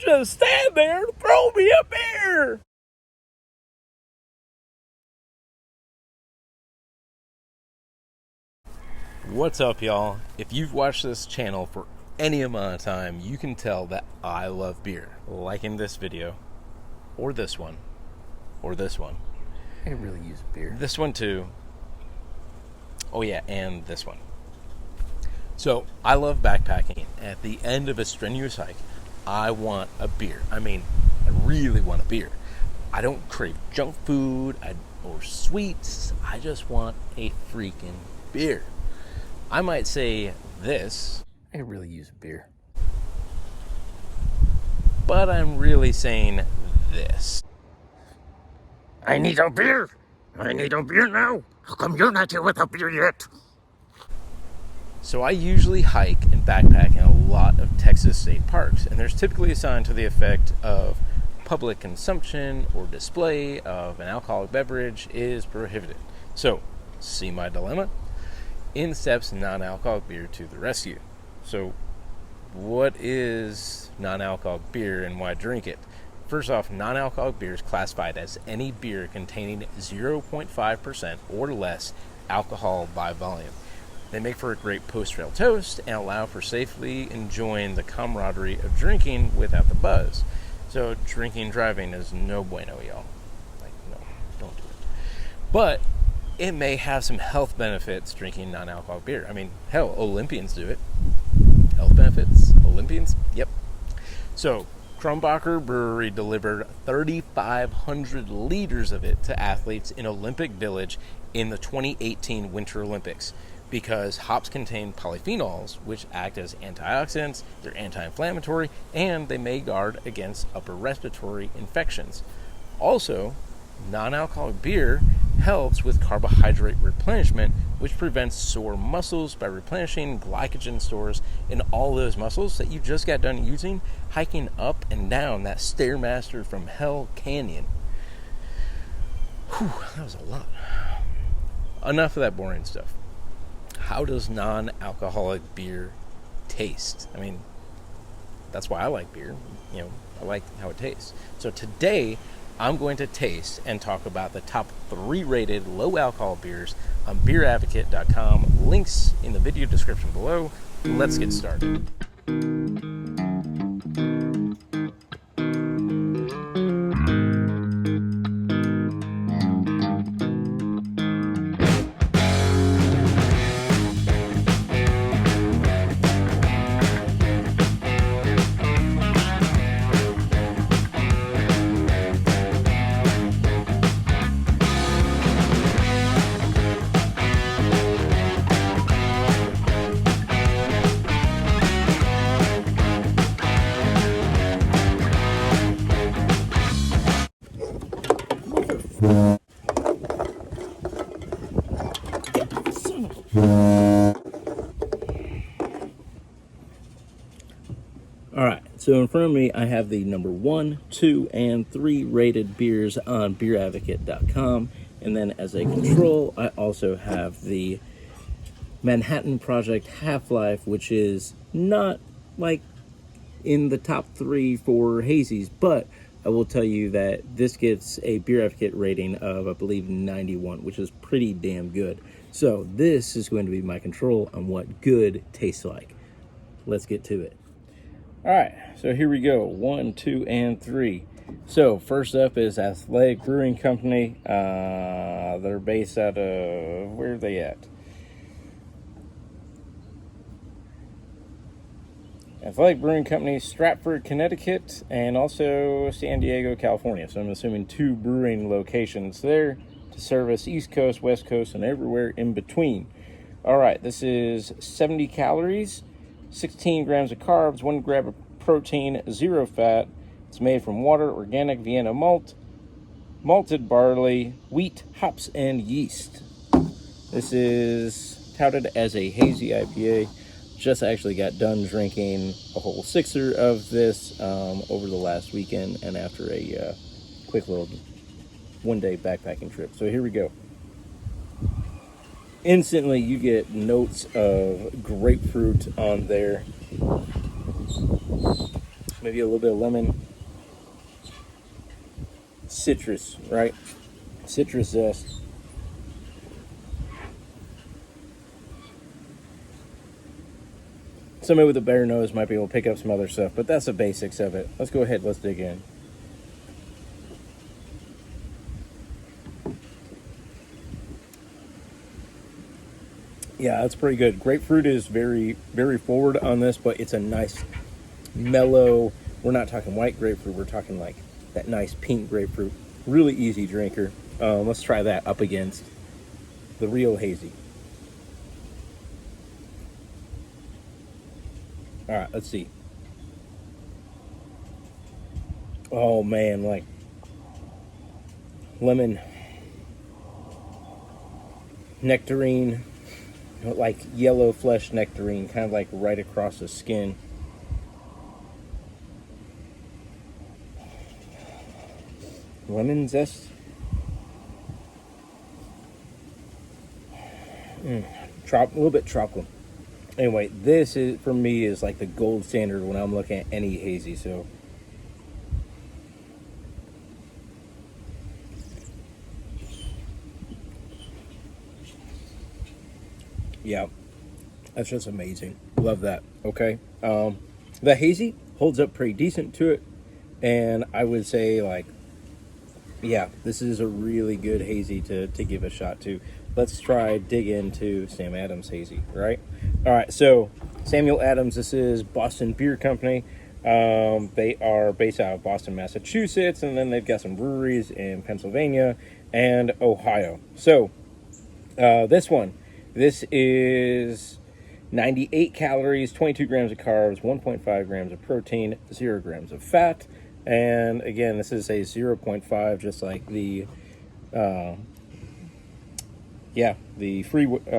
just stand there and throw me a beer. What's up, y'all? If you've watched this channel for any amount of time, you can tell that I love beer. Like in this video, or this one, or this one. I could really use a beer. This one too. Oh yeah, and this one. So, I love backpacking. At the end of a strenuous hike, I want a beer. I mean, I really want a beer. I don't crave junk food or sweets. I just want a freaking beer. I might say this. I could really use a beer. But I'm really saying this. I need a beer. I need a beer now. How come you're not here with a beer yet? So I usually hike and backpack in a lot of Texas state parks, and there's typically a sign to the effect of public consumption or display of an alcoholic beverage is prohibited. So, see my dilemma? In steps non-alcoholic beer to the rescue. So, what is non-alcoholic beer and why drink it? First off, non-alcoholic beer is classified as any beer containing 0.5% or less alcohol by volume. They make for a great post-trail toast and allow for safely enjoying the camaraderie of drinking without the buzz. So drinking and driving is no bueno, y'all. Like, no, don't do it. But it may have some health benefits drinking non-alcoholic beer. I mean, hell, Olympians do it. Health benefits? Olympians? Yep. So, Kronbacher Brewery delivered 3,500 liters of it to athletes in Olympic Village in the 2018 Winter Olympics because hops contain polyphenols, which act as antioxidants, they're anti-inflammatory, and they may guard against upper respiratory infections. Also, non-alcoholic beer helps with carbohydrate replenishment, which prevents sore muscles by replenishing glycogen stores in all those muscles that you just got done using hiking up and down that Stairmaster from Hell Canyon. Whew, that was a lot. Enough of that boring stuff. How does non-alcoholic beer taste? I mean, that's why I like beer. You know, I like how it tastes. So today, I'm going to taste and talk about the top 3 rated low alcohol beers on beeradvocate.com. Links in the video description below. Let's get started. Alright, so in front of me I have the number 1, 2, and 3 rated beers on beeradvocate.com, and then as a control I also have the Manhattan Project Half-Life, which is not like in the top 3 for hazies, but I will tell you that this gets a Beer Advocate rating of, I believe, 91, which is pretty damn good. So this is going to be my control on what good tastes like. Let's get to it. All right, so here we go. 1, 2, and 3. So first up is Athletic Brewing Company. They're based out of, where are they at? Athletic Brewing Company, Stratford, Connecticut, and also San Diego, California. So I'm assuming 2 brewing locations there to service East Coast, West Coast, and everywhere in between. All right, this is 70 calories, 16 grams of carbs, 1 gram of protein, 0 fat. It's made from water, organic Vienna malt, malted barley, wheat, hops, and yeast. This is touted as a hazy IPA. Just actually got done drinking a whole 6er of this over the last weekend and after a quick little one-day backpacking trip. So here we go. Instantly you get notes of grapefruit on there. maybe a little bit of lemon, citrus, right? Citrus zest. Somebody with a better nose might be able to pick up some other stuff, but that's the basics of it. Let's go ahead, let's dig in. Yeah, that's pretty good. Grapefruit is very, very forward on this, but it's a nice, mellow, we're not talking white grapefruit, we're talking like that nice pink grapefruit. Really easy drinker. Let's try that up against the real hazy. All right, let's see. Oh man, like lemon, nectarine, like yellow flesh nectarine, kind of like right across the skin. Lemon zest. A little bit tropical. Anyway, this is for me is like the gold standard when I'm looking at any hazy. So yeah, that's just amazing. Love that. Okay, the hazy holds up pretty decent to it, and I would say like, yeah, this is a really good hazy to give a shot to. Let's try dig into Sam Adams hazy, right? All right, so Samuel Adams, this is Boston Beer Company. They are based out of Boston, Massachusetts, and then they've got some breweries in Pennsylvania and Ohio. So this is 98 calories, 22 grams of carbs, 1.5 grams of protein, 0 grams of fat. And again, this is a 0.5, just like the the free wave.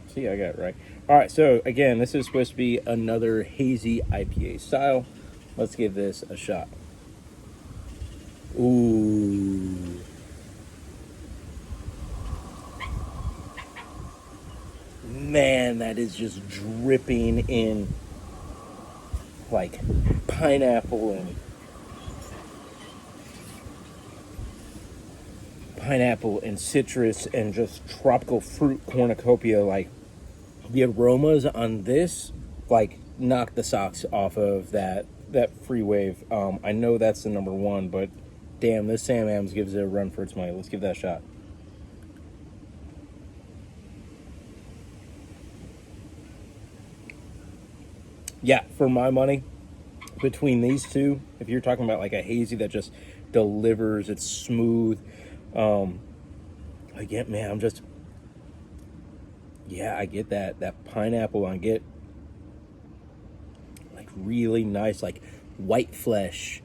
See, I got it right. All right, so again, this is supposed to be another hazy IPA style. Let's give this a shot. Ooh. Man, that is just dripping in like pineapple and citrus and just tropical fruit cornucopia. Like the aromas on this like knock the socks off of that free wave. I know that's the number one, but damn, this Sam Adams gives it a run for its money. Let's give that a shot. Yeah, for my money, between these two, if you're talking about like a hazy that just delivers, it's smooth. Again, man, I'm just, yeah, I get that pineapple. I get like really nice, like white flesh,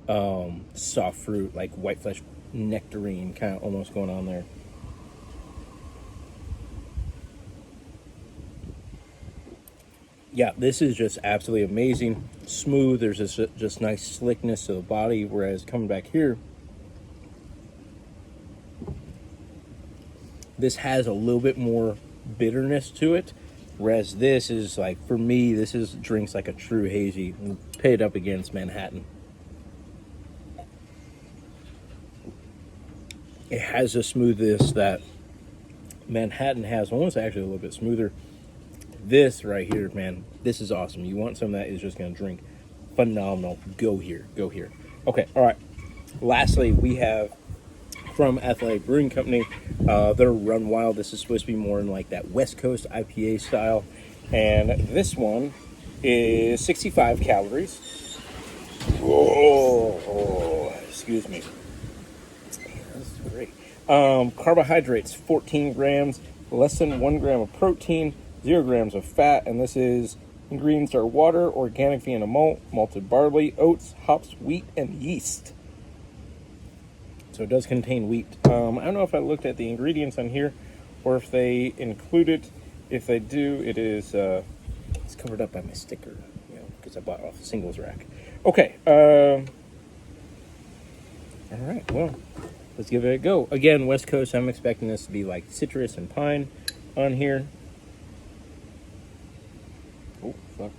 soft fruit, like white flesh nectarine kind of almost going on there. Yeah, this is just absolutely amazing. Smooth. There's this just nice slickness to the body. Whereas coming back here, this has a little bit more bitterness to it. Whereas this is like, for me, this is drinks like a true hazy. Pay it up against Manhattan. It has a smoothness that Manhattan has. Almost actually a little bit smoother. This right here, man, this is awesome. You want something that is just going to drink phenomenal. Go here. Go here. Okay, all right. Lastly, we have from Athletic Brewing Company, their Run Wild. This is supposed to be more in like that West Coast IPA style. And this one is 65 calories. Oh, excuse me. Man, this is great. Carbohydrates, 14 grams, less than 1 gram of protein, 0 grams of fat, and this is ingredients are water, organic Vienna malt, malted barley, oats, hops, wheat, and yeast. So it does contain wheat. I don't know if I looked at the ingredients on here or if they include it. If they do, it is it's covered up by my sticker, because I bought it off the singles rack. Okay. All right. Well, let's give it a go. Again, West Coast. I'm expecting this to be like citrus and pine on here. Oh, fuck.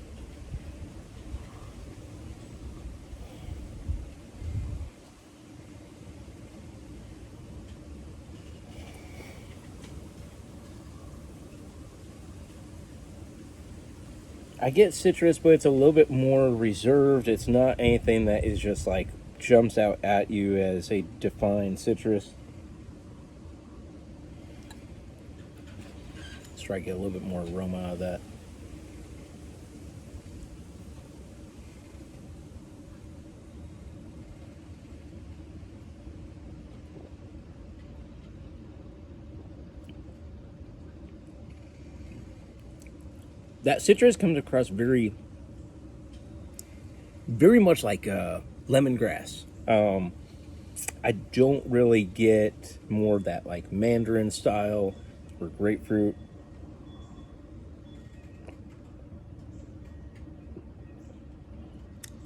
I get citrus, but it's a little bit more reserved. It's not anything that is just like jumps out at you as a defined citrus. Let's try to get a little bit more aroma out of that. That citrus comes across very much like lemongrass. I don't really get more of that like mandarin style or grapefruit.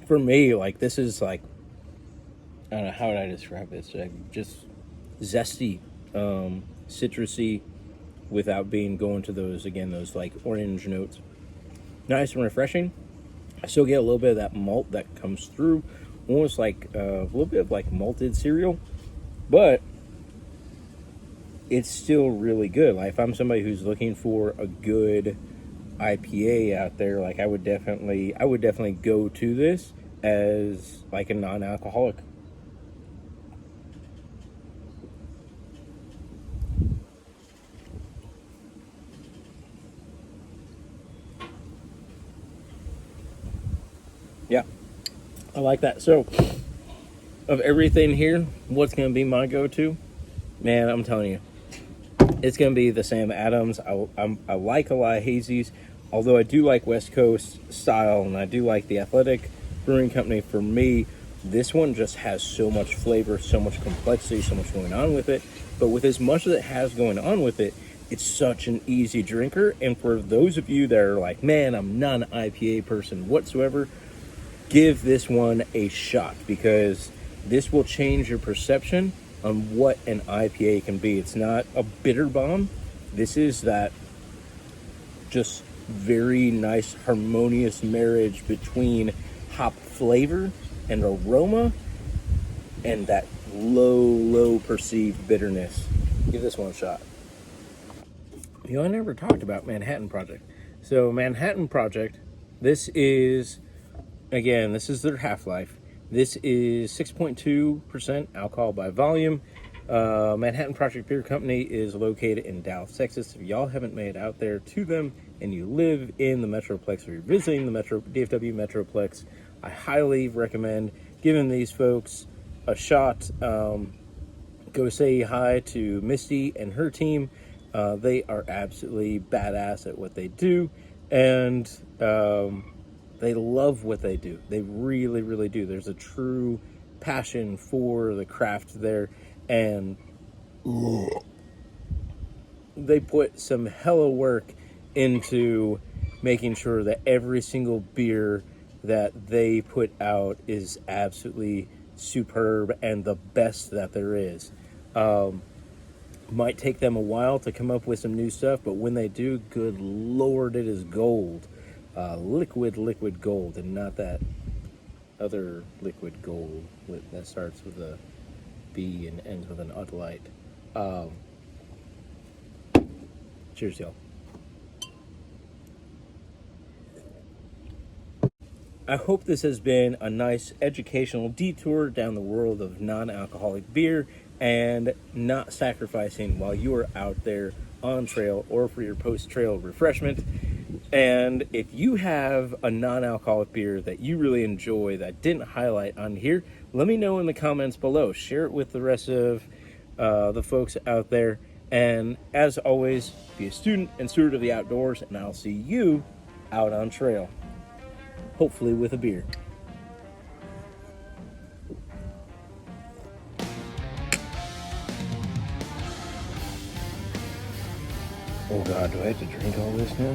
For me, like this is like, I don't know, how would I describe this? Like just zesty, citrusy, without being going to those like orange notes. Nice and refreshing. I still get a little bit of that malt that comes through, almost like a little bit of like malted cereal, but it's still really good. Like if I'm somebody who's looking for a good IPA out there, like I would definitely go to this as like a non-alcoholic. Yeah, I like that. So, of everything here, what's going to be my go-to? Man, I'm telling you, it's going to be the Sam Adams. I like a lot of hazies, although I do like West Coast style, and I do like the Athletic Brewing Company. For me, this one just has so much flavor, so much complexity, so much going on with it. But with as much as it has going on with it, it's such an easy drinker. And for those of you that are like, man, I'm not an IPA person whatsoever, give this one a shot, because this will change your perception on what an IPA can be. It's not a bitter bomb. This is that just very nice harmonious marriage between hop flavor and aroma and that low perceived bitterness. Give this one a shot. You know, I never talked about Manhattan Project. So Manhattan Project, this is their Half-Life. This is 6.2% alcohol by volume. Manhattan Project Beer Company is located in Dallas, Texas. If y'all haven't made it out there to them and you live in the Metroplex or you're visiting the DFW Metroplex, I highly recommend giving these folks a shot. Go say hi to Misty and her team. They are absolutely badass at what they do, and they love what they do. They really, really do. There's a true passion for the craft there, and they put some hella work into making sure that every single beer that they put out is absolutely superb and the best that there is. Might take them a while to come up with some new stuff, but when they do, good Lord, it is gold. Liquid gold, and not that other liquid gold that starts with a B and ends with an Udlight. Cheers, y'all. I hope this has been a nice educational detour down the world of non-alcoholic beer and not sacrificing while you are out there on trail or for your post-trail refreshment. And if you have a non-alcoholic beer that you really enjoy that didn't highlight on here, let me know in the comments below. Share it with the rest of the folks out there. And as always, be a student and steward of the outdoors, and I'll see you out on trail. Hopefully with a beer. Oh God, do I have to drink all this now?